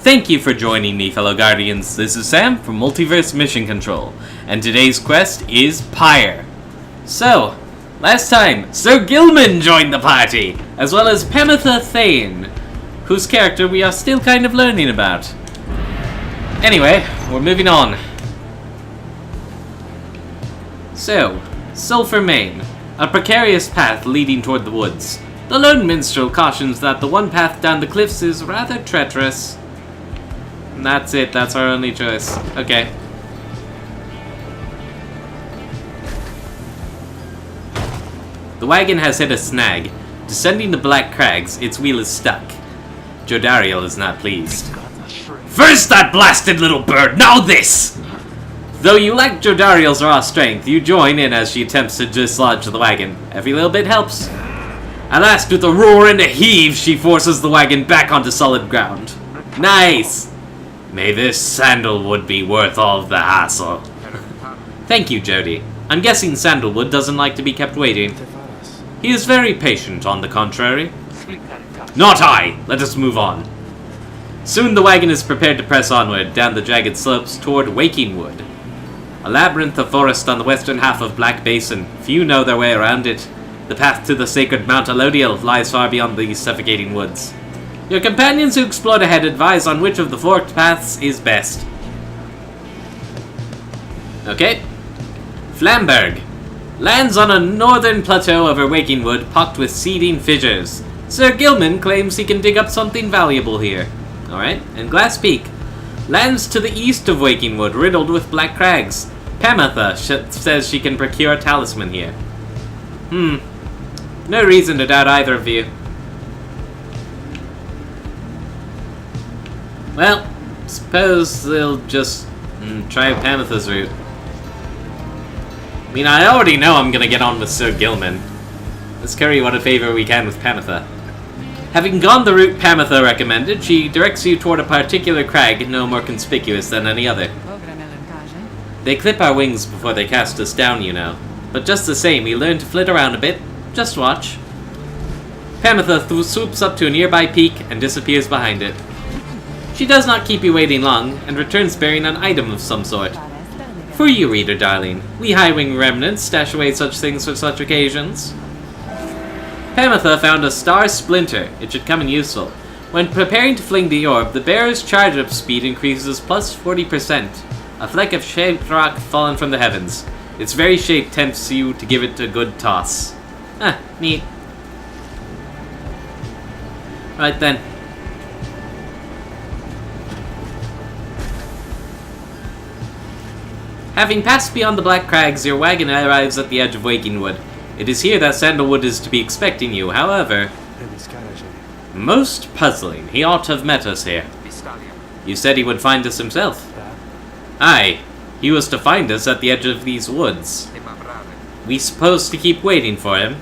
Thank you for joining me, fellow Guardians. This is Sam from Multiverse Mission Control, and today's quest is Pyre. So, last time, Sir Gilman joined the party, as well as Pamitha Thane, whose character we are still kind of learning about. Anyway, we're moving on. So, Sulphur Main, a precarious path leading toward the woods. The lone minstrel cautions that the one path down the cliffs is rather treacherous. And that's it, that's our only choice. Okay. The wagon has hit a snag. Descending the black crags, its wheel is stuck. Jodariel is not pleased. First that blasted little bird, now this! Though you lack Jodariel's raw strength, you join in as she attempts to dislodge the wagon. Every little bit helps. At last, with a roar and a heave, she forces the wagon back onto solid ground. Nice! May this Sandalwood be worth all of the hassle. Thank you, Jody. I'm guessing Sandalwood doesn't like to be kept waiting. He is very patient, on the contrary. Not I! Let us move on. Soon the wagon is prepared to press onward, down the jagged slopes toward Wakingwood. A labyrinth of forest on the western half of Black Basin. Few know their way around it. The path to the sacred Mount Elodiel lies far beyond these suffocating woods. Your companions who explored ahead advise on which of the forked paths is best. Okay. Flamberg. Lands on a northern plateau over Wakingwood, pocked with seeding fissures. Sir Gilman claims he can dig up something valuable here. Alright, and Glass Peak. Lands to the east of Wakingwood, riddled with black crags. Pamitha says she can procure a talisman here. No reason to doubt either of you. Well, suppose they'll just try Pamitha's route. I mean, I already know I'm gonna get on with Sir Gilman. Let's curry what a favor we can with Pamitha. Having gone the route Pamitha recommended, she directs you toward a particular crag no more conspicuous than any other. They clip our wings before they cast us down, you know. But just the same, we learn to flit around a bit. Just watch. Pamitha swoops up to a nearby peak and disappears behind it. She does not keep you waiting long, and returns bearing an item of some sort. For you, reader darling, we high-wing remnants stash away such things for such occasions. Pamitha found a star splinter. It should come in useful. When preparing to fling the orb, the bearer's charge-up speed increases plus 40%. A fleck of shaped rock fallen from the heavens. Its very shape tempts you to give it a good toss. Ah, neat. Right then. Having passed beyond the Black Crags, your wagon arrives at the edge of Wakingwood. It is here that Sandalwood is to be expecting you, however... Most puzzling. He ought to have met us here. You said he would find us himself. Aye, he was to find us at the edge of these woods. We supposed to keep waiting for him.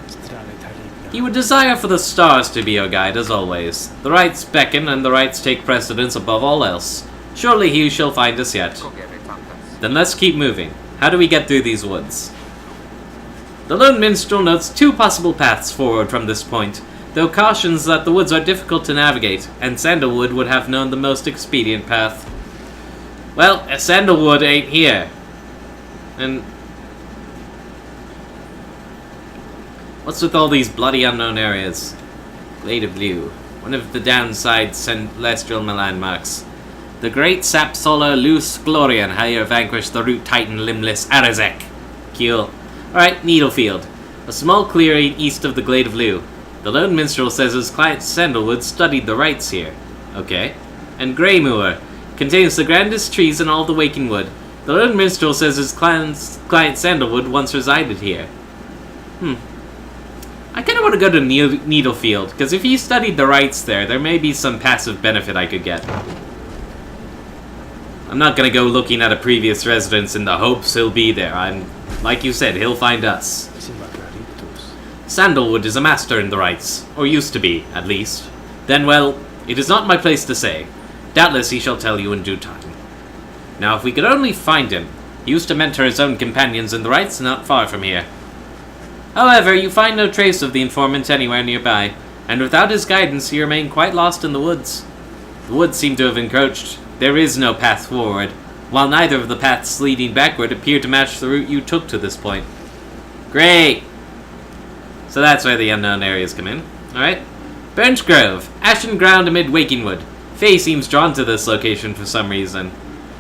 He would desire for the stars to be your guide, as always. The rites beckon, and the rites take precedence above all else. Surely he shall find us yet. Then let's keep moving. How do we get through these woods? The lone minstrel notes two possible paths forward from this point, though cautions that the woods are difficult to navigate, and Sandalwood would have known the most expedient path. Well, Sandalwood ain't here. And... what's with all these bloody unknown areas? Glade of Blue. One of the downside celestial landmarks. The great sap solar Luce Glorian here vanquished the root titan limbless Arazek. Cool. Alright, Needlefield. A small clearing east of the Glade of Lugh. The lone minstrel says his client Sandalwood studied the rites here. Okay. And Greymoor. Contains the grandest trees in all the Wakingwood. The lone minstrel says his client Sandalwood once resided here. I kinda want to go to Needlefield, because if he studied the rites there may be some passive benefit I could get. I'm not gonna go looking at a previous residence in the hopes he'll be there. Like you said, he'll find us. Sandalwood is a master in the rites, or used to be, at least. Then, well, it is not my place to say. Doubtless he shall tell you in due time. Now, if we could only find him. He used to mentor his own companions in the rites not far from here. However, you find no trace of the informant anywhere nearby, and without his guidance you remain quite lost in the woods. The woods seem to have encroached. There is no path forward, while neither of the paths leading backward appear to match the route you took to this point. Great! So that's where the unknown areas come in. Alright. Burnt Grove. Ashen ground amid waking wood. Faye seems drawn to this location for some reason.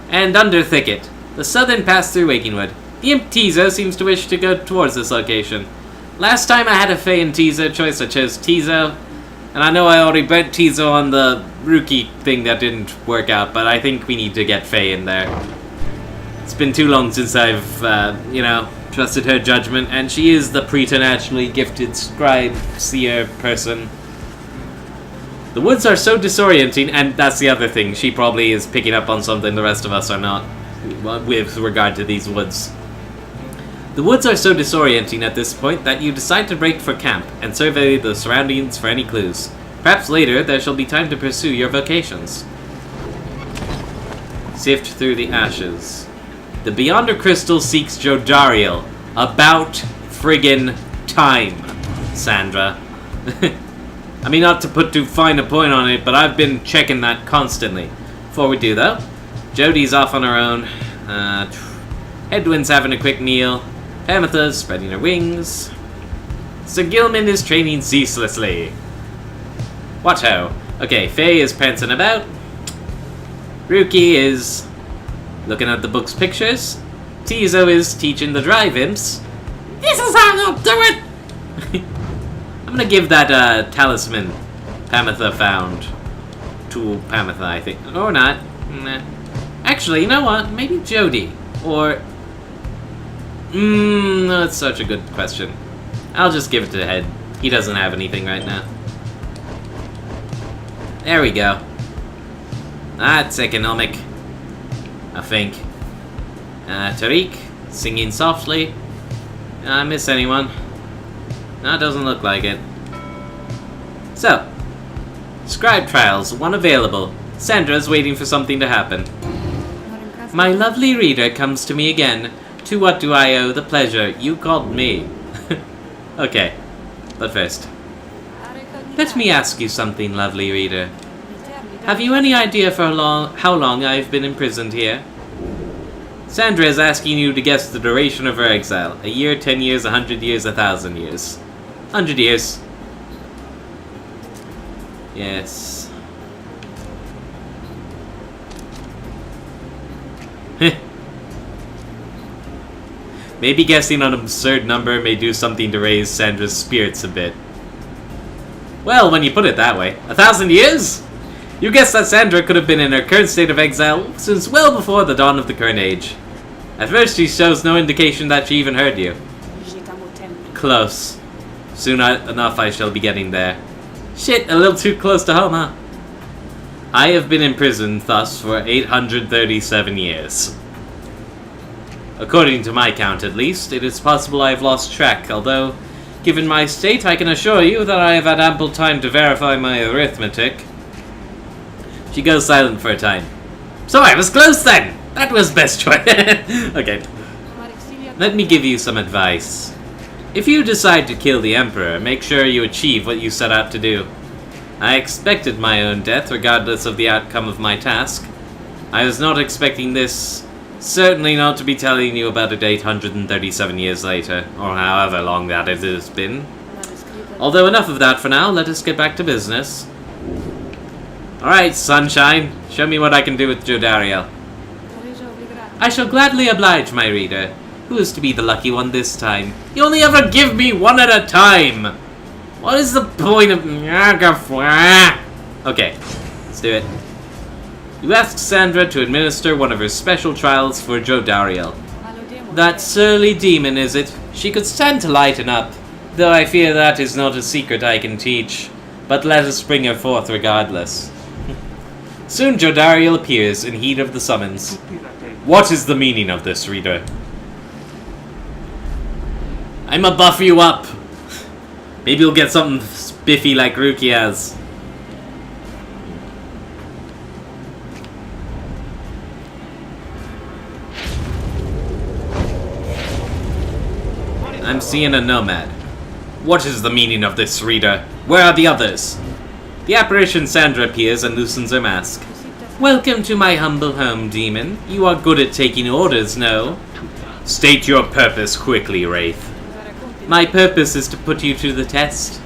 And Under Thicket. The southern pass through Wakingwood. The imp Tizo seems to wish to go towards this location. Last time I had a Faye and Tizo choice, I chose Tizo. And I know I already burnt Tizo on the rookie thing that didn't work out, but I think we need to get Faye in there. It's been too long since I've, trusted her judgment, and she is the preternaturally gifted scribe, seer person. The woods are so disorienting, and that's the other thing. She probably is picking up on something the rest of us are not, with regard to these woods. The woods are so disorienting at this point that you decide to break for camp and survey the surroundings for any clues. Perhaps later there shall be time to pursue your vocations. Sift through the ashes. The Beyonder Crystal seeks Jodariel. About friggin' time, Sandra. I mean, not to put too fine a point on it, but I've been checking that constantly. Before we do, though, Jodie's off on her own. Edwin's having a quick meal. Ametha's spreading her wings. Sir Gilman is training ceaselessly. What-ho? Okay, Faye is prancing about. Rookie is looking at the book's pictures. Tizo is teaching the drive imps. This is how you'll do it! I'm gonna give that talisman Pamitha found to Pamitha, I think. Or not. Nah. Actually, you know what? Maybe Jodie. Or... that's such a good question. I'll just give it to Head. He doesn't have anything right now. There we go. That's economic. I think. Tariq, singing softly. I miss anyone? No, it doesn't look like it. So, scribe trials, one available. Sandra's waiting for something to happen. My lovely reader comes to me again. To what do I owe the pleasure? You called me. Okay, but first, let me ask you something, lovely reader. Have you any idea for how long I've been imprisoned here? Sandra is asking you to guess the duration of her exile. A year, 10 years, 100 years, 1,000 years. 100 years. Yes. Maybe guessing an absurd number may do something to raise Sandra's spirits a bit. Well, when you put it that way. 1,000 years? You guess that Sandra could have been in her current state of exile since well before the dawn of the current age. At first, she shows no indication that she even heard you. Close. Soon enough, I shall be getting there. Shit, a little too close to home, huh? I have been imprisoned thus for 837 years. According to my count, at least, it is possible I have lost track, although, given my state, I can assure you that I have had ample time to verify my arithmetic. She goes silent for a time. So I was close then! That was best choice. Okay. Let me give you some advice. If you decide to kill the Emperor, make sure you achieve what you set out to do. I expected my own death, regardless of the outcome of my task. I was not expecting this. Certainly not to be telling you about it 837 years later, or however long that it has been. Although enough of that for now, let us get back to business. Alright, sunshine. Show me what I can do with Jodariel. I shall gladly oblige, my reader. Who is to be the lucky one this time? You only ever give me one at a time! What is the point of... Okay, let's do it. You ask Sandra to administer one of her special trials for Jodariel. That surly demon, is it? She could stand to lighten up, though I fear that is not a secret I can teach. But let us bring her forth regardless. Soon Jodariel appears in heed of the summons. What is the meaning of this, reader? I'ma buff you up. Maybe you'll get something spiffy like Ruki has. I'm seeing a nomad. What is the meaning of this, reader? Where are the others? The apparition Sandra appears and loosens her mask. Welcome to my humble home, demon. You are good at taking orders, no? State your purpose quickly, Wraith. My purpose is to put you to the test.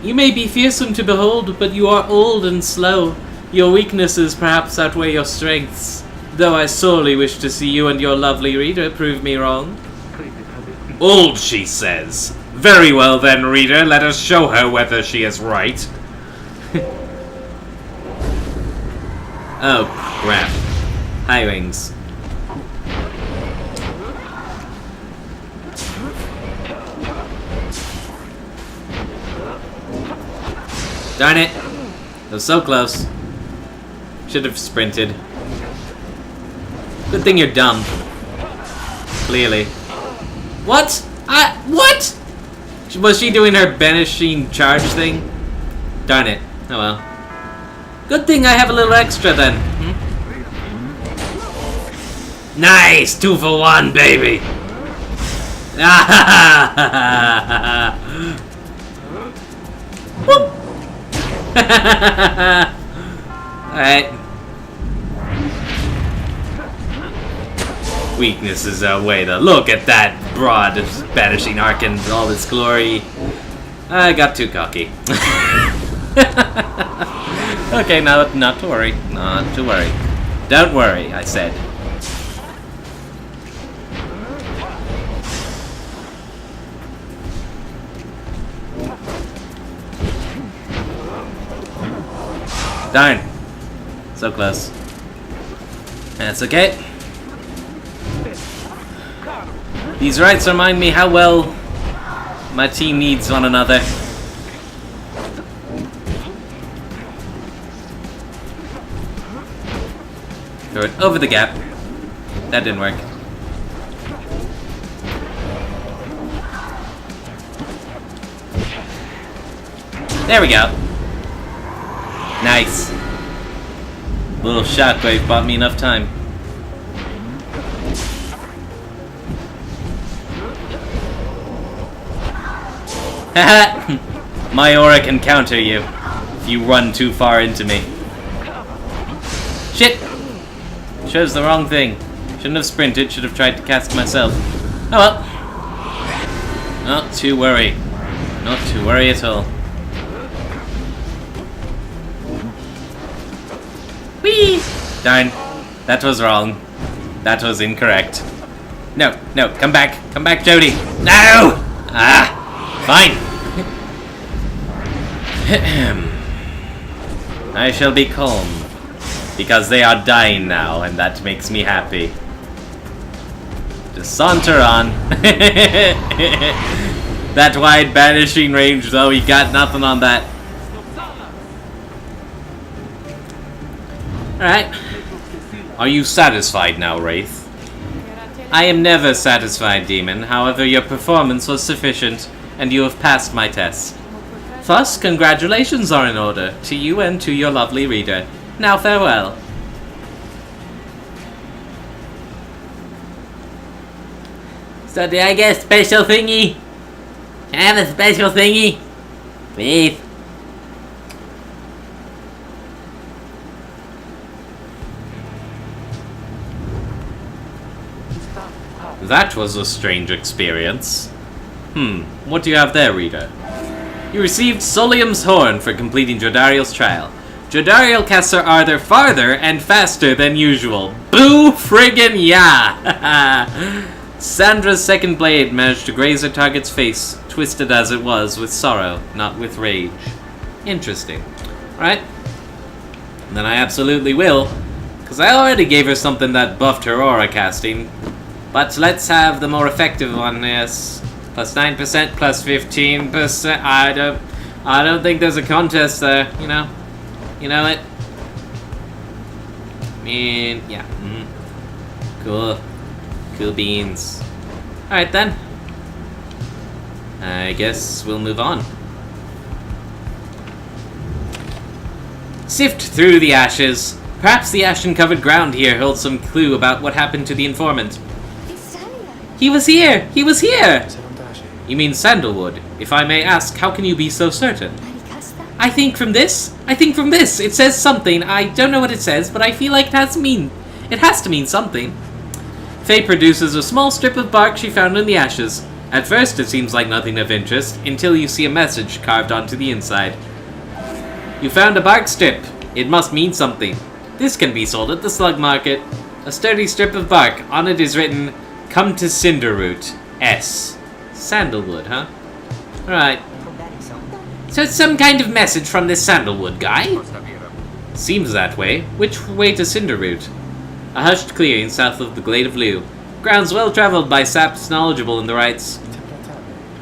You may be fearsome to behold, but you are old and slow. Your weaknesses perhaps outweigh your strengths, though I sorely wish to see you and your lovely reader prove me wrong. Old, she says. Very well then, reader, let us show her whether she is right. Oh, crap. High wings. Darn it! It was so close. Should have sprinted. Good thing you're dumb. Clearly. What? What? Was she doing her banishing charge thing? Darn it. Oh well. Good thing I have a little extra then. Nice! 2 for 1, baby! Whoop! Alright. Weaknesses outweigh the. Look at that broad banishing arc in all its glory. I got too cocky. Okay, now not to worry. Not to worry. Don't worry, I said. Darn. So close. That's okay. These rights remind me how well my team needs one another. Throw it over the gap. That didn't work. There we go. Nice. Little shockwave bought me enough time. Haha! My aura can counter you if you run too far into me. Shit! Chose the wrong thing. Shouldn't have sprinted, should have tried to cast myself. Oh well. Not to worry. Not to worry at all. Whee! Darn. That was wrong. That was incorrect. No, no, come back. Come back, Jody. No! Ah! Fine. I shall be calm. Because they are dying now, and that makes me happy. Just saunter on. That wide banishing range, though, he got nothing on that. Alright. Are you satisfied now, Wraith? I am never satisfied, Demon. However, your performance was sufficient, and you have passed my test. Thus, congratulations are in order, to you and to your lovely reader. Now farewell. So did I get a special thingy? Can I have a special thingy? Please. That was a strange experience. What do you have there, reader? You received Solium's Horn for completing Jodariel's trial. Jodariel casts her ardor farther and faster than usual. Boo friggin' yeah! Sandra's second blade managed to graze her target's face, twisted as it was with sorrow, not with rage. Interesting. Right? Then I absolutely will, because I already gave her something that buffed her aura casting. But let's have the more effective one, yes. Plus 9%, plus 15%. I don't think there's a contest there, you know? You know it? I mean, yeah. Cool. Cool beans. Alright then. I guess we'll move on. Sift through the ashes. Perhaps the ashen-covered ground here holds some clue about what happened to the informant. He was here! He was here! You mean Sandalwood? If I may ask, how can you be so certain? I think from this, it says something. I don't know what it says, but I feel like it has to mean something. Faye produces a small strip of bark she found in the ashes. At first, it seems like nothing of interest, until you see a message carved onto the inside. You found a bark strip. It must mean something. This can be sold at the slug market. A sturdy strip of bark. On it is written, "Come to Cinderroot. S. Sandalwood, huh? Alright. So it's some kind of message from this Sandalwood guy? Seems that way. Which way to Cinderroot? A hushed clearing south of the Glade of Liu. Grounds well traveled by saps knowledgeable in the rites.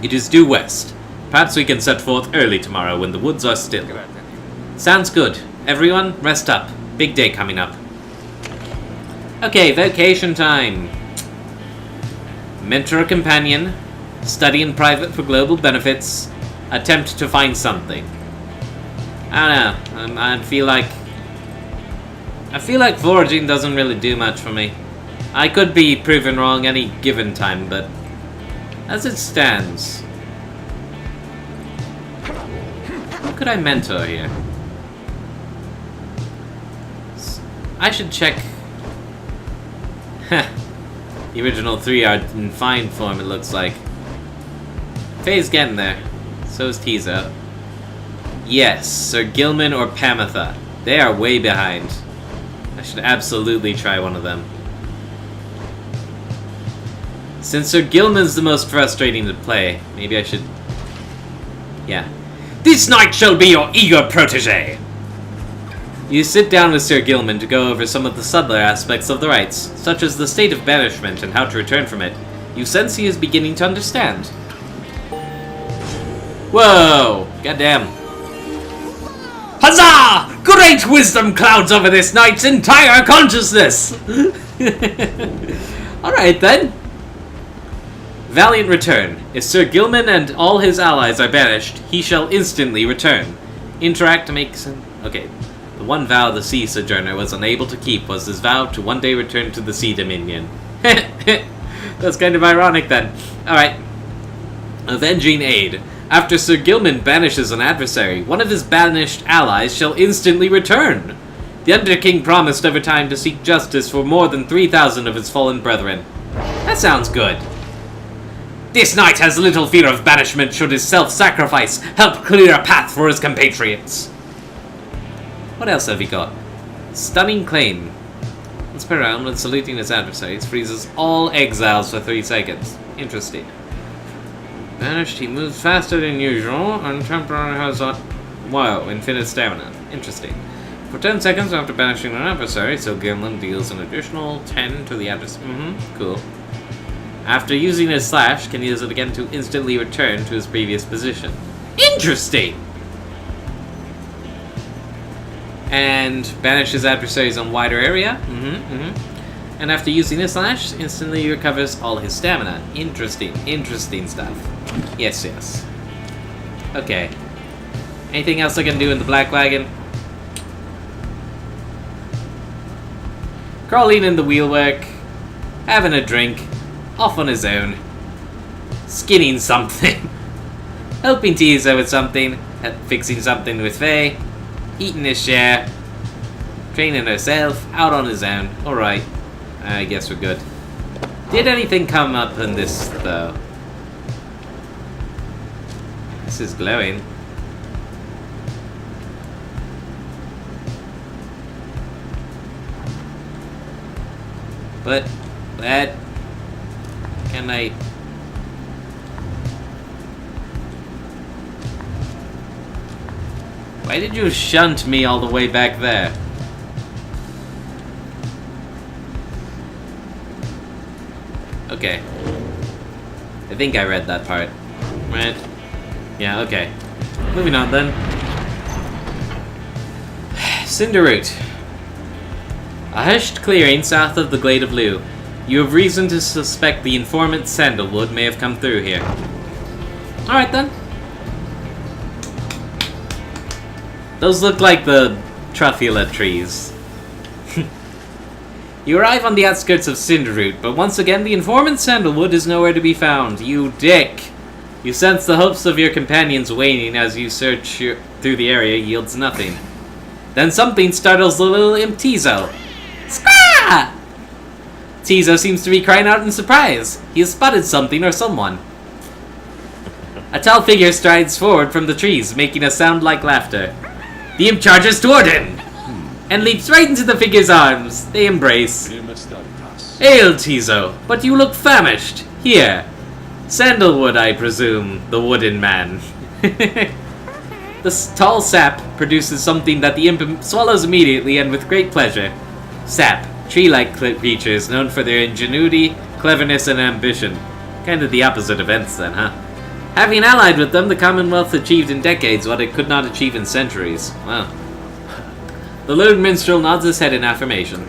It is due west. Perhaps we can set forth early tomorrow when the woods are still. Sounds good. Everyone, rest up. Big day coming up. Okay, vacation time. Mentor a companion. Study in private for global benefits. Attempt to find something. I don't know. I feel like foraging doesn't really do much for me. I could be proven wrong any given time, but as it stands, who could I mentor here? I should check. The original 3 are in fine form, it looks like. Faye's getting there. So is Tizo. Yes, Sir Gilman or Pamitha. They are way behind. I should absolutely try one of them. Since Sir Gilman's the most frustrating to play, maybe I should... Yeah. This knight shall be your eager protege! You sit down with Sir Gilman to go over some of the subtler aspects of the rites, such as the state of banishment and how to return from it. You sense he is beginning to understand. Whoa! Goddamn. Huzzah! Great wisdom clouds over this knight's entire consciousness! Alright then. Valiant return. If Sir Gilman and all his allies are banished, he shall instantly return. Interact to make some... Okay. The one vow the sea sojourner was unable to keep was his vow to one day return to the sea dominion. That's kind of ironic then. Alright. Avenging aid. After Sir Gilman banishes an adversary, one of his banished allies shall instantly return. The Underking promised over time to seek justice for more than 3,000 of his fallen brethren. That sounds good. This knight has little fear of banishment should his self-sacrifice help clear a path for his compatriots. What else have we got? Stunning claim. Once per round, when saluting his adversaries, freezes all exiles for 3 seconds. Interesting. Banished, he moves faster than usual, and temporarily has a... Whoa, infinite stamina. Interesting. For 10 seconds after banishing an adversary, so Gilman deals an additional 10 to the adversary. Cool. After using his slash, can use it again to instantly return to his previous position. Interesting! And banish his adversaries on wider area. And after using his slash, instantly recovers all his stamina. Interesting. Interesting stuff. Yes, yes. Okay. Anything else I can do in the Black Wagon? Crawling in the wheelwork. Having a drink. Off on his own. Skinning something. Helping Tizo with something. Fixing something with Faye. Eating his share. Training herself. Out on his own. Alright. I guess we're good. Did anything come up in this, though? This is glowing. But that... Can I... Why did you shunt me all the way back there? Okay. I think I read that part. Right? Yeah, okay. Moving on then. Cinderroot. A hushed clearing south of the Glade of Liu. You have reason to suspect the informant Sandalwood may have come through here. Alright then. Those look like the Truffula trees. You arrive on the outskirts of Cinderroot, but once again the informant Sandalwood is nowhere to be found. You dick. You sense the hopes of your companions waning as you search through the area yields nothing. Then something startles the little imp Tizo. Scrah! Tizo seems to be crying out in surprise. He has spotted something or someone. A tall figure strides forward from the trees, making a sound like laughter. The imp charges toward him and leaps right into the figure's arms. They embrace. Hail, Tizo, but you look famished. Here. Sandalwood, I presume, the wooden man. The tall sap produces something that the imp swallows immediately and with great pleasure. Sap, tree-like creatures known for their ingenuity, cleverness, and ambition. Kind of the opposite of Ents then, huh? Having allied with them, the Commonwealth achieved in decades what it could not achieve in centuries. Wow. The lone minstrel nods his head in affirmation.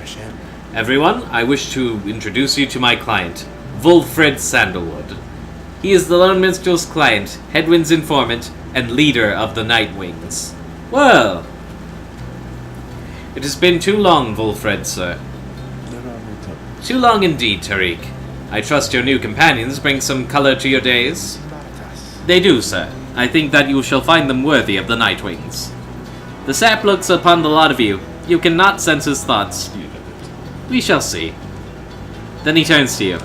Everyone, I wish to introduce you to my client, Wulfred Sandalwood. He is the lone minstrel's client, Hedwyn's informant, and leader of the Nightwings. Well, it has been too long, Wulfred, sir. Too long indeed, Tariq. I trust your new companions bring some color to your days. They do, sir. I think that you shall find them worthy of the Nightwings. The sap looks upon the lot of you. You cannot sense his thoughts. We shall see. Then he turns to you.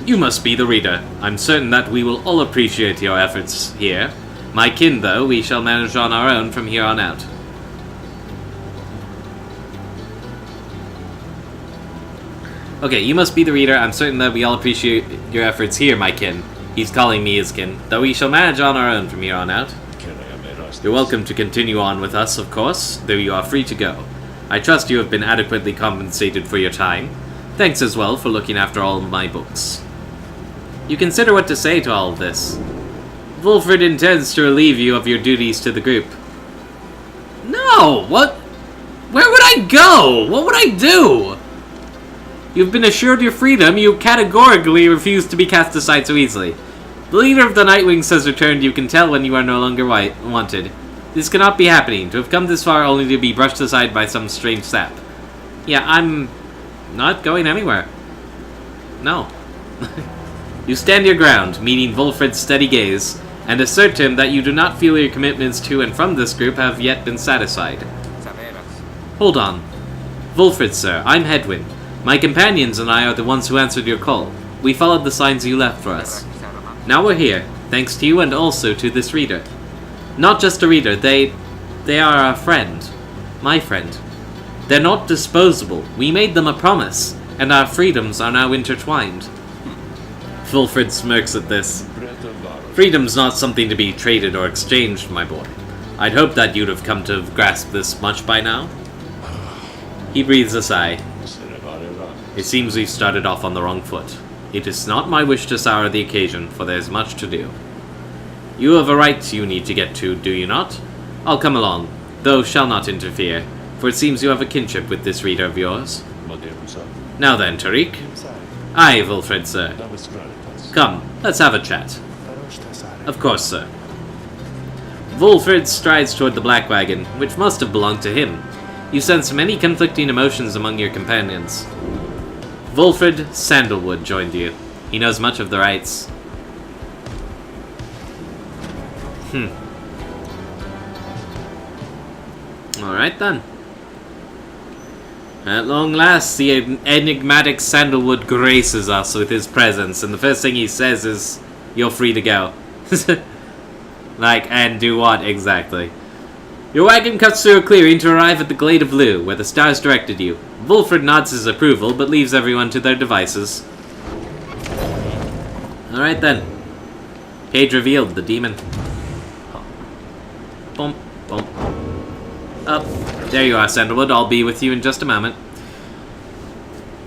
You must be the reader. I'm certain that we will all appreciate your efforts here. My kin, though, we shall manage on our own from here on out. Okay, you must be the reader. I'm certain that we all appreciate your efforts here, my kin. He's calling me his kin, though we shall manage on our own from here on out. You're welcome to continue on with us, of course, though you are free to go. I trust you have been adequately compensated for your time. Thanks as well for looking after all of my books. You consider what to say to all of this. Wulfred intends to relieve you of your duties to the group. No! What? Where would I go? What would I do? You've been assured your freedom. You categorically refuse to be cast aside so easily. The leader of the Nightwings has returned. You can tell when you are no longer wanted. This cannot be happening. To have come this far only to be brushed aside by some strange sap. Yeah, I'm not going anywhere. No. You stand your ground, meeting Wulfred's steady gaze, and assert to him that you do not feel your commitments to and from this group have yet been satisfied. Hold on. Wulfred, sir, I'm Hedwyn. My companions and I are the ones who answered your call. We followed the signs you left for us. Now we're here, thanks to you and also to this reader. Not just a reader, they are a friend. My friend. They're not disposable. We made them a promise, and our freedoms are now intertwined. Wulfred smirks at this. Freedom's not something to be traded or exchanged, my boy. I'd hoped that you'd have come to grasp this much by now. He breathes a sigh. It seems we've started off on the wrong foot. It is not my wish to sour the occasion, for there's much to do. You have a right you need to get to, do you not? I'll come along, though shall not interfere, for it seems you have a kinship with this reader of yours. Now then, Tariq. Aye, Wulfred, sir. Come, let's have a chat. Of course, sir. Wulfred strides toward the black wagon, which must have belonged to him. You sense many conflicting emotions among your companions. Wulfred Sandalwood joined you. He knows much of the rites. Alright then. At long last, the enigmatic Sandalwood graces us with his presence, and the first thing he says is, you're free to go. Like, and do what exactly? Your wagon cuts through a clearing to arrive at the Glade of Lu, where the stars directed you. Wulfred nods his approval, but leaves everyone to their devices. Alright then. Page revealed, the demon. Bump, bump. Up. There you are, Sandalwood. I'll be with you in just a moment.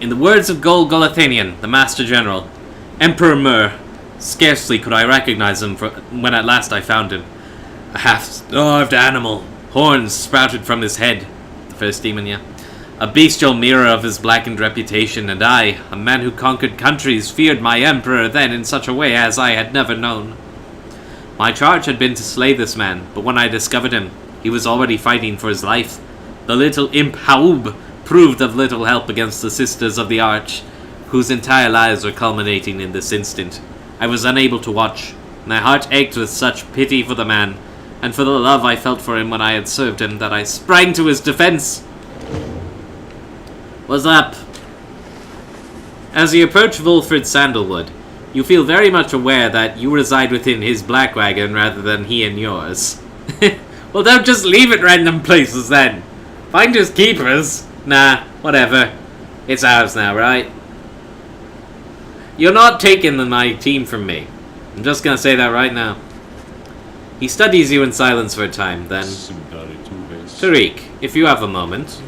In the words of Gol Golathanian, the Master General, Emperor Mur, scarcely could I recognize him when at last I found him. A half-starved animal. Horns sprouted from his head. The first demon, yeah. A bestial mirror of his blackened reputation, and I, a man who conquered countries, feared my emperor then in such a way as I had never known. My charge had been to slay this man, but when I discovered him, he was already fighting for his life. The little imp Haub proved of little help against the Sisters of the Arch, whose entire lives were culminating in this instant. I was unable to watch, My heart ached with such pity for the man, and for the love I felt for him when I had served him, that I sprang to his defense. What's up? As you approach Wilfred Sandalwood, you feel very much aware that you reside within his black wagon rather than he in yours. Well, don't just leave it random places then. Find his keepers. Nah, whatever. It's ours now, right? You're not taking my team from me. I'm just gonna say that right now. He studies you in silence for a time, then... Tariq, if you have a moment...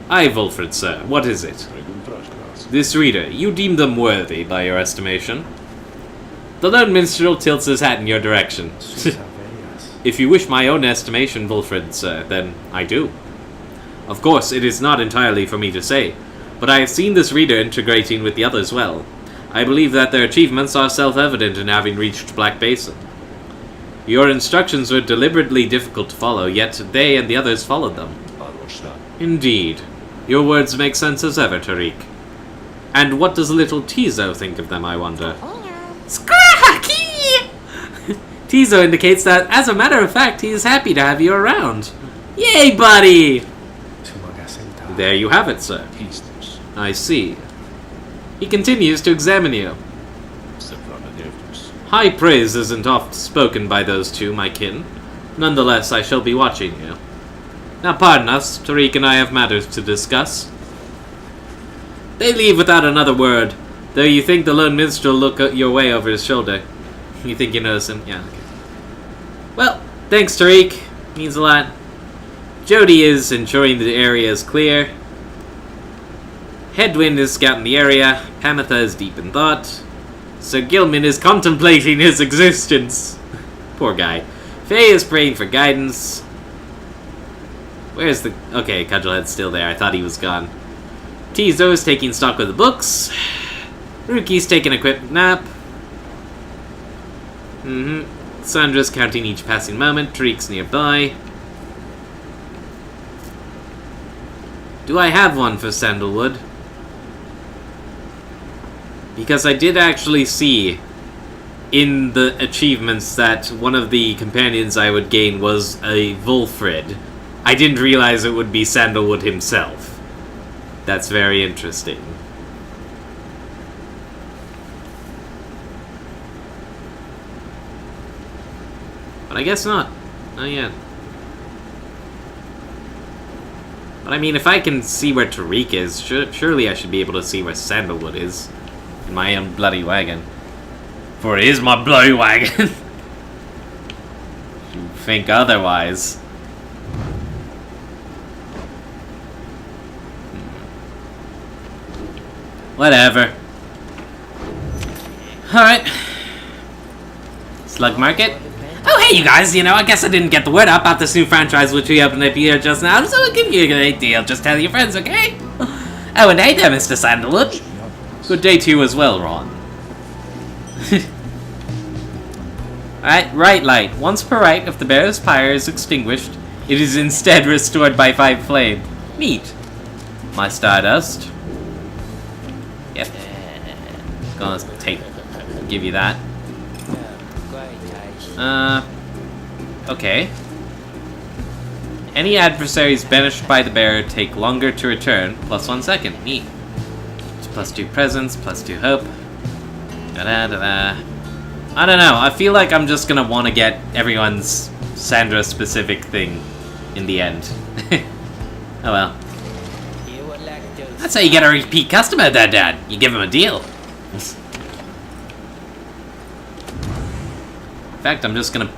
Aye, Wilfred, sir. What is it? This reader, you deem them worthy, by your estimation. The lone minstrel tilts his hat in your direction. If you wish my own estimation, Wilfred, sir, then I do. Of course, it is not entirely for me to say, but I have seen this reader integrating with the others well. I believe that their achievements are self-evident in having reached Black Basin. Your instructions were deliberately difficult to follow, yet they and the others followed them. Indeed. Your words make sense as ever, Tariq. And what does little Tizo think of them, I wonder? Skrahaki! Tizo indicates that, as a matter of fact, he is happy to have you around. Yay, buddy! There you have it, sir. I see. He continues to examine you. High praise isn't oft spoken by those two, my kin. Nonetheless, I shall be watching you. Now pardon us, Tariq and I have matters to discuss. They leave without another word, though you think the lone minstrel look your way over his shoulder. You think you notice him? Yeah, okay. Well, thanks, Tariq. Means a lot. Jody is ensuring the area is clear. Headwind is scouting the area. Pamitha is deep in thought. Sir Gilman is contemplating his existence. Poor guy. Faye is praying for guidance. Where's the... Okay, Cudgelhead's still there. I thought he was gone. Tizo is taking stock of the books. Ruki's taking a quick nap. Sandra's counting each passing moment. Tariq's nearby. Do I have one for Sandalwood? Because I did actually see in the achievements that one of the companions I would gain was a Wulfrid. I didn't realize it would be Sandalwood himself. That's very interesting. But I guess not. Not yet. But I mean, if I can see where Tariq is, surely I should be able to see where Sandalwood is. In my own bloody wagon. For it is my bloody wagon. You think otherwise. Whatever. Alright. Slug Market. Oh, hey, you guys, I guess I didn't get the word out about this new franchise which we opened up here just now, so I'll give you a great deal. Just tell your friends, okay? Oh, and hey there, Mr. Sandalwood. Good day to you as well, Ron. Alright, right light. Once per right, if the bearer's pyre is extinguished, it is instead restored by 5 flame. Neat. My Stardust. Yep. Gonna give you that. Okay. Any adversaries banished by the bearer take longer to return, plus 1 second. Neat. Plus 2 presence, plus 2 hope. Da-da-da-da. I don't know, I feel like I'm just gonna want to get everyone's Sandra-specific thing in the end. Oh well. That's how you get a repeat customer there, Dad. You give him a deal. In fact, I'm just gonna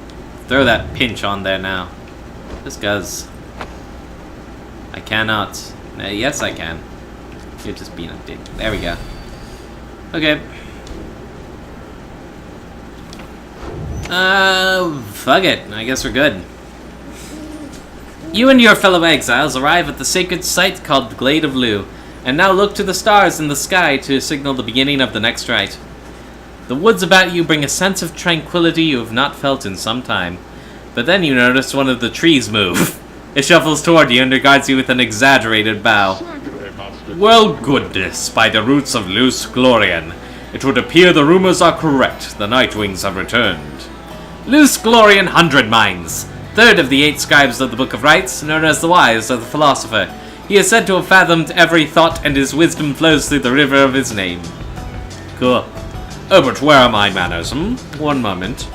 throw that pinch on there now. Just cause I cannot. Yes, I can. You're just being a dick. There we go. Okay. Fuck it. I guess we're good. You and your fellow exiles arrive at the sacred site called the Glade of Lu, and now look to the stars in the sky to signal the beginning of the next rite. The woods about you bring a sense of tranquility you have not felt in some time, but then you notice one of the trees move. It shuffles toward you and regards you with an exaggerated bow. Well, goodness, by the roots of Luce Glorian, It would appear the rumors are correct. The Nightwings have returned. Loose glory in 100 minds. Third of the 8 scribes of the Book of Rites, known as the Wise or the Philosopher. He is said to have fathomed every thought, and his wisdom flows through the river of his name. Cool. Oh, but where are my manners, One moment.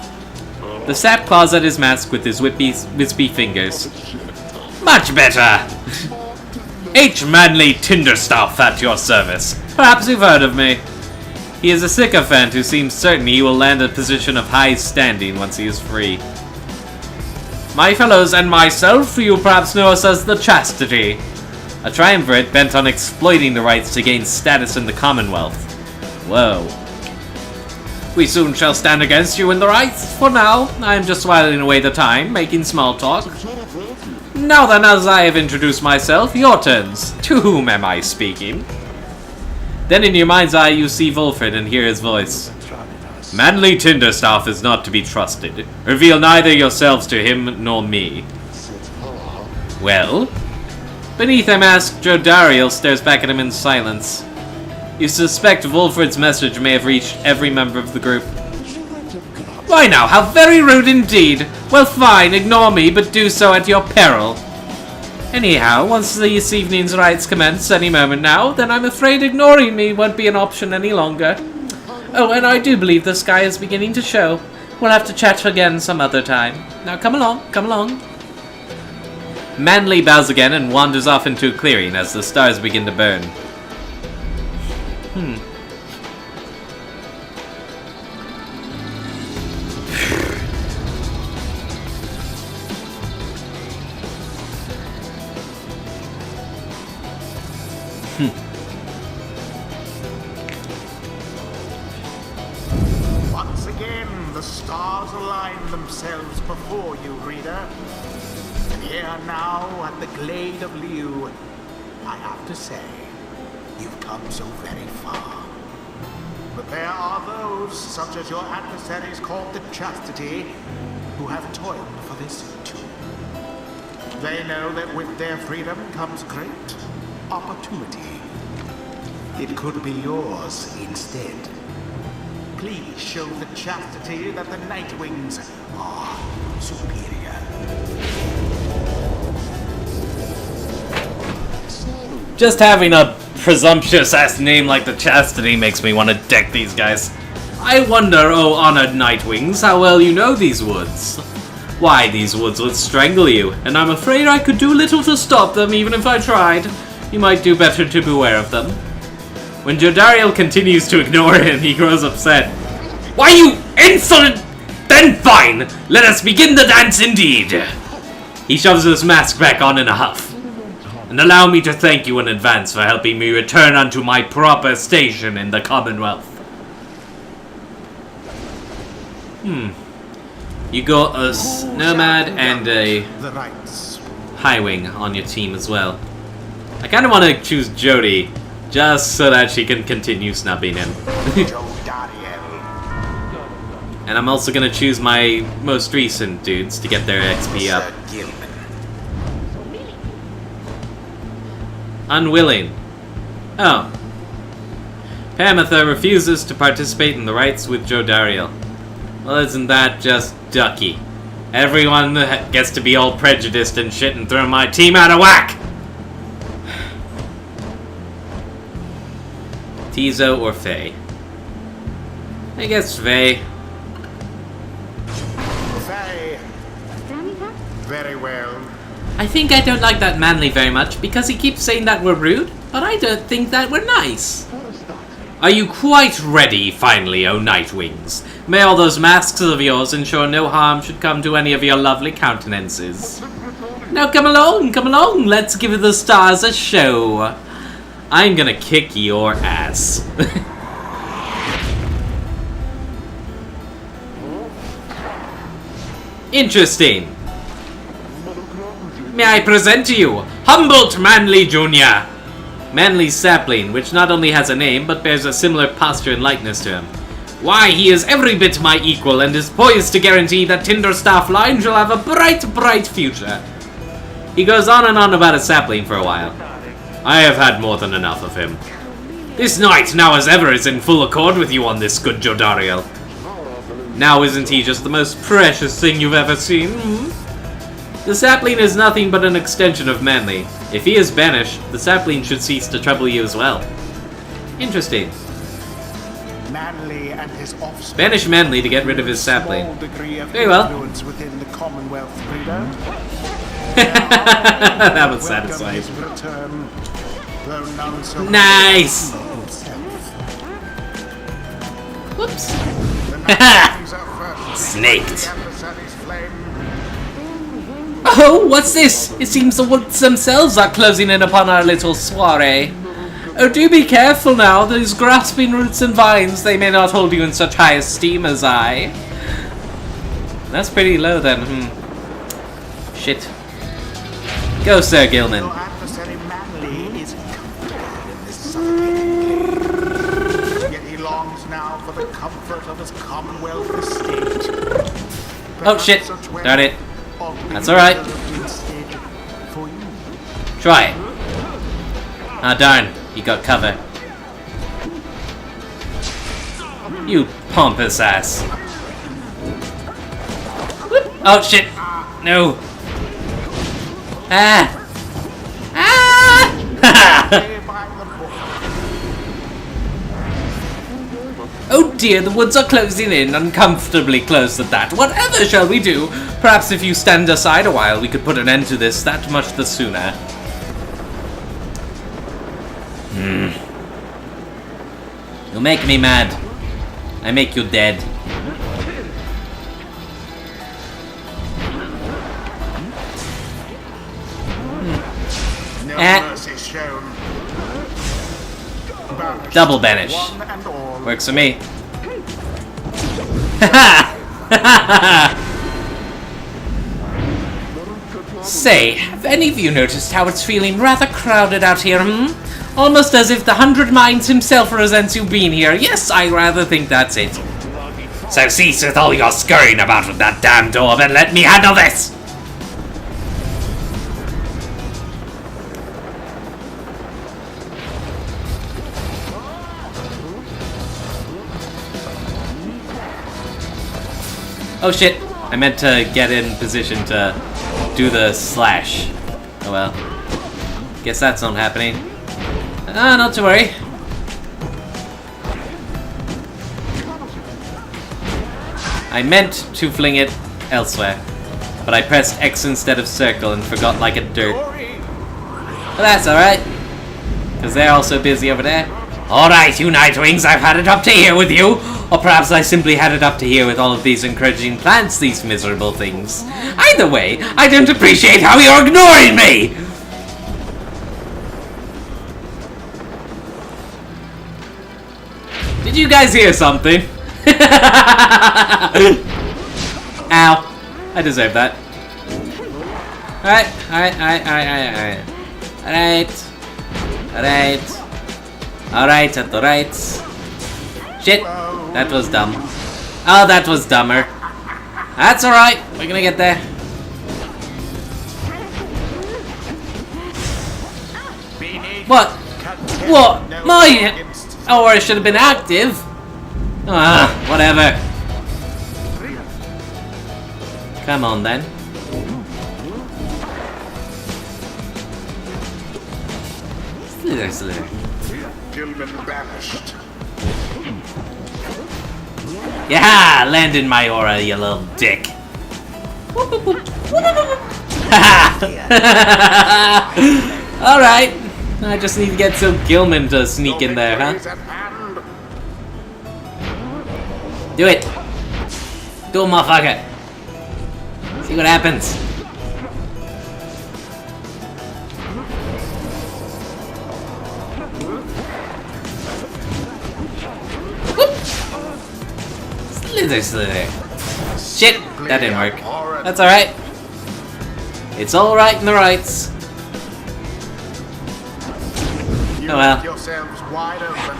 The sap claws at his mask with his wispy fingers. Much better! H. Manly Tinderstaff at your service. Perhaps you've heard of me. He is a sycophant who seems certain he will land a position of high standing once he is free. My fellows and myself, you perhaps know us as the Chastity. A triumvirate bent on exploiting the rights to gain status in the Commonwealth. Whoa. We soon shall stand against you in the rights. For now, I am just whiling away the time, making small talk. Now then, as I have introduced myself, your turns. To whom am I speaking? Then in your mind's eye you see Wolfred and hear his voice. Manly Tinderstaff is not to be trusted. Reveal neither yourselves to him nor me. Well? Beneath a mask, Jodariel stares back at him in silence. You suspect Wolfred's message may have reached every member of the group. Why now, how very rude indeed! Well fine, ignore me, but do so at your peril. Anyhow, once this evening's rites commence any moment now, then I'm afraid ignoring me won't be an option any longer. Oh, and I do believe the sky is beginning to show. We'll have to chat again some other time. Now come along, come along. Manly bows again and wanders off into a clearing as the stars begin to burn. Once again, the stars align themselves before you, reader. And here now, at the Glade of Liu, I have to say, you've come so very far. But there are those, such as your adversaries called the Chastity, who have toiled for this too. They know that with their freedom comes great opportunity. It could be yours instead. Please show the Chastity that the Nightwings are superior. Just having a presumptuous-ass name like the Chastity makes me want to deck these guys. I wonder, oh honored Nightwings, how well you know these woods. Why, these woods would strangle you, and I'm afraid I could do little to stop them even if I tried. You might do better to beware of them. When Jodariel continues to ignore him, he grows upset. Why, you insolent! Then fine! Let us begin the dance indeed! He shoves his mask back on in a huff. And allow me to thank you in advance for helping me return unto my proper station in the Commonwealth. You got a Nomad and a Highwing on your team as well. I kind of want to choose Jody, just so that she can continue snubbing him. And I'm also going to choose my most recent dudes to get their XP up. Unwilling. Oh. Pamitha refuses to participate in the rites with Jodariel. Well, isn't that just ducky? Everyone gets to be all prejudiced and shit and throw my team out of whack! Tizo or Faye? I guess Faye. Faye. Very well. I think I don't like that Manly very much because he keeps saying that we're rude, but I don't think that we're nice. Are you quite ready, finally, O Nightwings? May all those masks of yours ensure no harm should come to any of your lovely countenances. Now come along, let's give the stars a show. I'm gonna kick your ass. Interesting. May I present to you, Humboldt Manly Jr. Manly Sapling, which not only has a name, but bears a similar posture and likeness to him. Why, he is every bit my equal, and is poised to guarantee that Tinderstaff line shall have a bright, bright future. He goes on and on about a sapling for a while. I have had more than enough of him. This knight, now as ever, is in full accord with you on this, good Jodariel. Now isn't he just the most precious thing you've ever seen? The sapling is nothing but an extension of Manly. If he is banished, the sapling should cease to trouble you as well. Interesting. Manly and his offspring. Banish Manly to get rid of his sapling. Very well. Within the Commonwealth, Reader. That was satisfying. Nice! Whoops. Snaked. Oh, what's this? It seems the woods themselves are closing in upon our little soiree. Oh, do be careful now. Those grasping roots and vines, they may not hold you in such high esteem as I. That's pretty low then, Shit. Go, Sir Gilman. Your adversary Manly is comforted in this suffocating cave. Yet he longs now for the comfort of his Commonwealth estate. Oh shit. Darn it. That's alright. Try it. Ah, darn. You got cover. You pompous ass. Whoop. Oh shit. No. Ah! Ah! Oh dear, the woods are closing in, uncomfortably close at that. Whatever shall we do? Perhaps if you stand aside a while, we could put an end to this that much the sooner. You make me mad. I make you dead. Double banish. Works for me. Say, have any of you noticed how it's feeling rather crowded out here, Almost as if the 100 Minds himself resents you being here. Yes, I rather think that's it. So cease with all your scurrying about with that damn door and let me handle this! Oh shit, I meant to get in position to do the slash. Oh well. Guess that's not happening. Ah, not to worry. I meant to fling it elsewhere, but I pressed X instead of circle and forgot like a dirt. But that's alright, because they're also busy over there. Alright, you Nightwings, I've had it up to here with you. Or perhaps I simply had it up to here with all of these encouraging plants, these miserable things. Either way, I don't appreciate how you're ignoring me! Did you guys hear something? Ow. I deserve that. Alright. Alright. Shit. That was dumb. Oh, that was dumber. That's alright. We're gonna get there. What? What? My... Oh, I should have been active. Ah, whatever. Come on, then. Slither. Gilman banished. Yeah, land in my aura, you little dick. Alright. I just need to get some Gilman to sneak in there, huh? Do it. Do it, motherfucker. See what happens. Slither. Shit, that didn't work. That's alright. It's alright in the rights. Oh well. Yourselves wide open.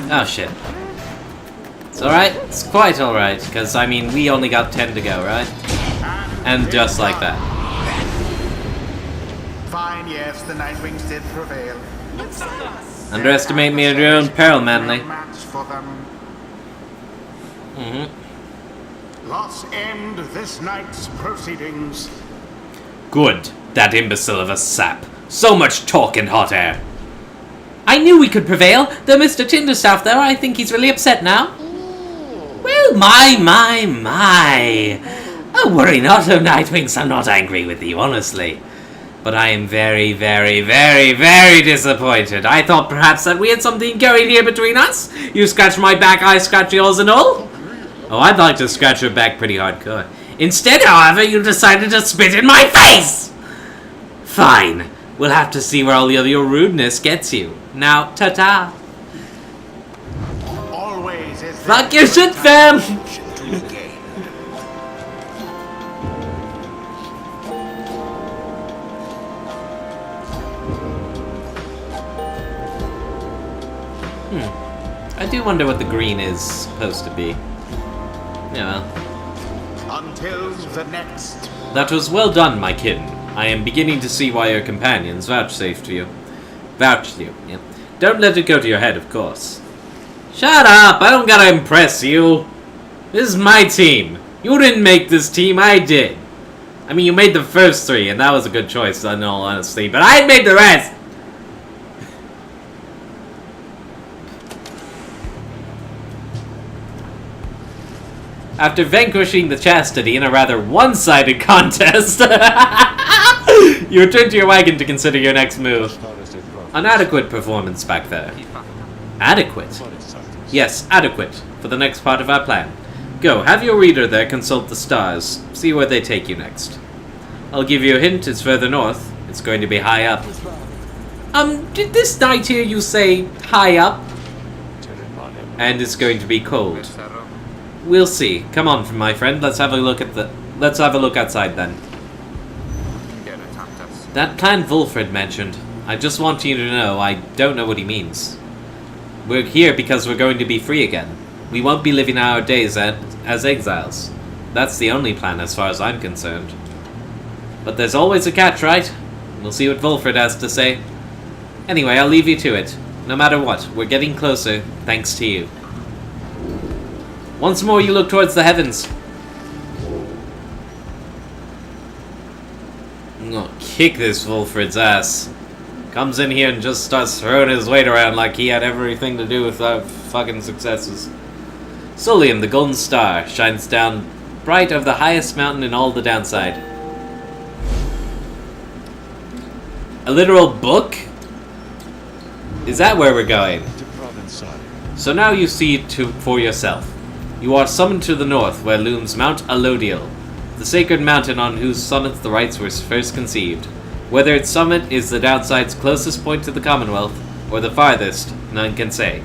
Oh shit. It's alright. It's quite alright, because, I mean, we only got 10 to go, right? And just like that. Fine, yes, the Nightwings did prevail. Underestimate me at your own peril, Manly. Match for them. Let's end this night's proceedings. Good. That imbecile of a sap. So much talk and hot air. I knew we could prevail. Though Mr. Tinderstaff, though, I think he's really upset now. Well, my. Oh, worry not, oh Nightwings, I'm not angry with you, honestly. But I am very, very, very, very disappointed. I thought perhaps that we had something going here between us. You scratch my back, I scratch yours and all. Oh, I'd like to scratch your back pretty hardcore. Instead, however, you decided to spit in my face! Fine. We'll have to see where all of your rudeness gets you. Now, ta-ta. Always is Fuck your shit, fam! I do wonder what the green is supposed to be. Yeah, well. Until the next. That was well done, my kitten. I am beginning to see why your companions vouchsafed you. Vouched you, yeah. Don't let it go to your head, of course. Shut up! I don't gotta impress you. This is my team. You didn't make this team, I did. I mean, you made the first 3, and that was a good choice, in all honesty, but I made the rest! After vanquishing the Chastity in a rather one-sided contest, you return to your wagon to consider your next move. An adequate performance back there. Adequate? Yes, adequate, for the next part of our plan. Go, have your reader there consult the stars. See where they take you next. I'll give you a hint, it's further north. It's going to be high up. Did this night hear you say high up? And it's going to be cold. We'll see. Come on, my friend. Let's have a look outside then. That plan Wulfred mentioned. I just want you to know I don't know what he means. We're here because we're going to be free again. We won't be living our days as exiles. That's the only plan as far as I'm concerned. But there's always a catch, right? We'll see what Wulfred has to say. Anyway, I'll leave you to it. No matter what, we're getting closer, thanks to you. Once more you look towards the heavens. I'm gonna kick this Wulfred's ass. Comes in here and just starts throwing his weight around like he had everything to do with our fucking successes. Solium, the golden star, shines down bright over the highest mountain in all the downside. A literal book? Is that where we're going? So now you see it for yourself. You are summoned to the north, where looms Mount Alodiel, the sacred mountain on whose summit the rites were first conceived. Whether its summit is the downside's closest point to the Commonwealth, or the farthest, none can say.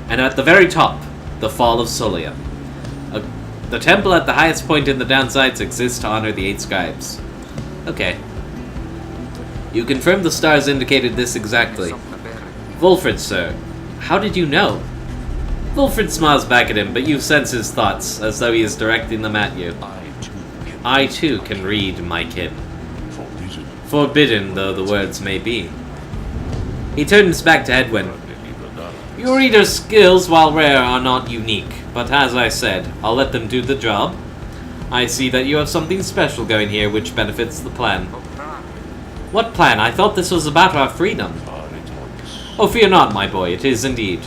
And at the very top, the fall of Solium. The temple at the highest point in the downsides exists to honor the 8 scribes. Okay. You confirmed the stars indicated this exactly. Wulfred, sir, how did you know? Wulfred smiles back at him, but you sense his thoughts, as though he is directing them at you. I too can read, my kid. Forbidden though the words may be. He turns back to Edwin. Your reader's skills, while rare, are not unique, but as I said, I'll let them do the job. I see that you have something special going here which benefits the plan. What plan? I thought this was about our freedom. Oh, fear not, my boy, it is indeed.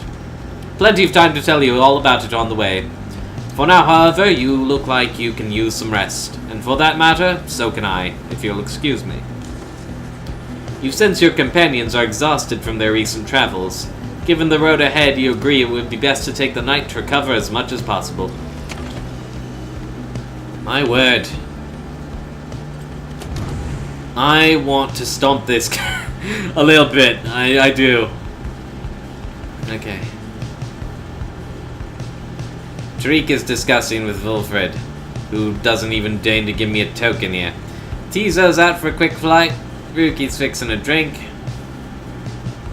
Plenty of time to tell you all about it on the way. For now, however, you look like you can use some rest. And for that matter, so can I, if you'll excuse me. You sense your companions are exhausted from their recent travels. Given the road ahead, you agree it would be best to take the night to recover as much as possible. My word. I want to stomp this guy a little bit. I do. Okay. Tariq is discussing with Wulfred, who doesn't even deign to give me a token here. Tizo's out for a quick flight. Ruki's fixing a drink.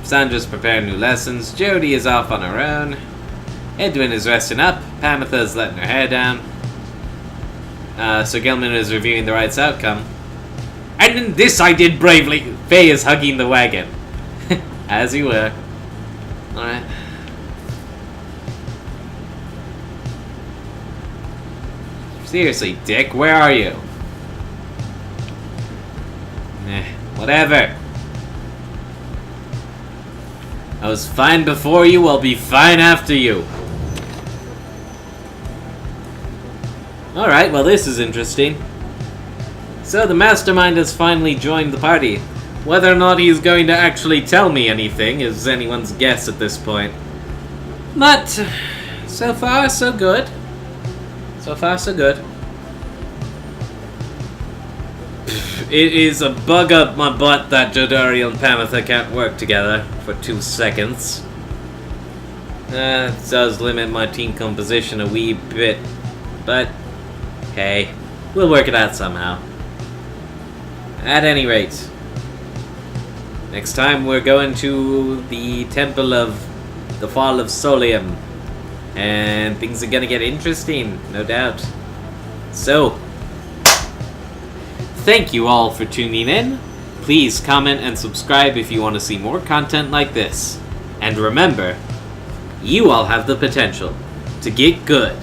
Sandra's preparing new lessons. Jodie is off on her own. Edwin is resting up. Pamitha is letting her hair down. Sir Gilman is reviewing the ride's outcome. And in this I did bravely. Faye is hugging the wagon. As you were. Alright. Seriously, Dick, where are you? Whatever. I was fine before you, I'll be fine after you. Alright, well this is interesting. So the Mastermind has finally joined the party. Whether or not he's going to actually tell me anything is anyone's guess at this point. But, so far so good. So far so good. It is a bug up my butt that Jodariel and Pamitha can't work together for 2 seconds. It does limit my team composition a wee bit, but hey, we'll work it out somehow. At any rate, next time we're going to the Temple of the Fall of Solium, and things are gonna get interesting, no doubt. So, thank you all for tuning in. Please comment and subscribe if you want to see more content like this. And remember, you all have the potential to get good.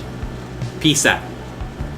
Peace out.